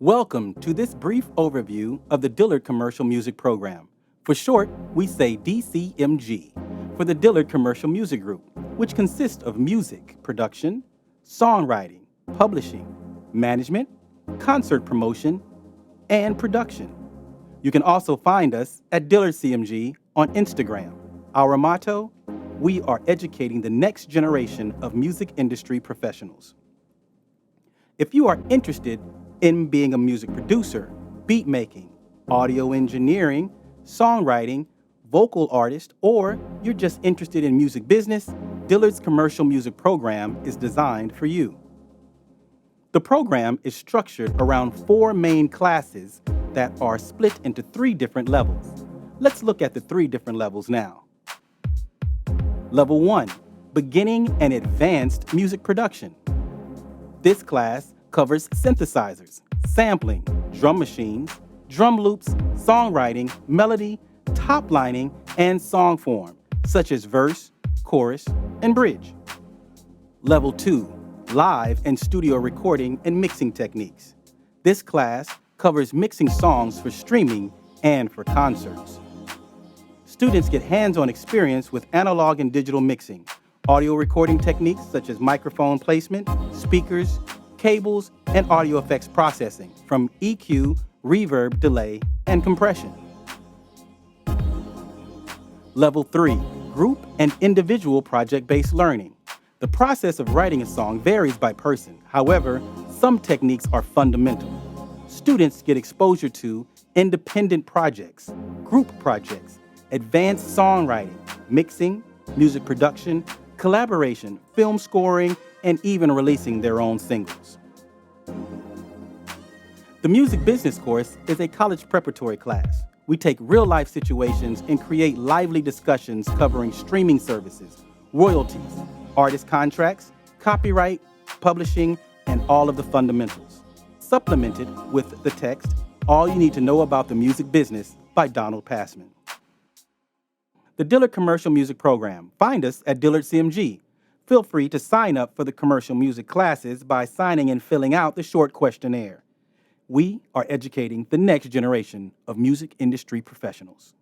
Welcome to this brief overview of the Dillard Commercial Music Program. For short, we say DCMG for the Dillard Commercial Music Group, which consists of music production, songwriting, publishing, management, concert promotion, and production. You can also find us at Dillard CMG on Instagram. Our motto, we are educating the next generation of music industry professionals. If you are interested in being a music producer, beat making, audio engineering, songwriting, vocal artist, or you're just interested in music business, Dillard's Commercial Music Program is designed for you. The program is structured around 4 main classes that are split into 3 different levels. Let's look at the 3 different levels now. Level 1, Beginning and Advanced Music Production. This class covers synthesizers, sampling, drum machines, drum loops, songwriting, melody, top lining, and song form, such as verse, chorus, and bridge. Level 2, Live and Studio Recording and Mixing Techniques. This class covers mixing songs for streaming and for concerts. Students get hands-on experience with analog and digital mixing, audio recording techniques such as microphone placement, speakers, cables, and audio effects processing from EQ, reverb, delay, and compression. Level 3, Group and Individual Project-Based Learning. The process of writing a song varies by person. However, some techniques are fundamental. Students get exposure to independent projects, group projects, advanced songwriting, mixing, music production, collaboration, film scoring, and even releasing their own singles. The Music Business course is a college preparatory class. We take real-life situations and create lively discussions covering streaming services, royalties, artist contracts, copyright, publishing, and all of the fundamentals. Supplemented with the text, All You Need to Know About the Music Business by Donald Passman. The Dillard Commercial Music Program. Find us at Dillard CMG. Feel free to sign up for the commercial music classes by signing and filling out the short questionnaire. We are educating the next generation of music industry professionals.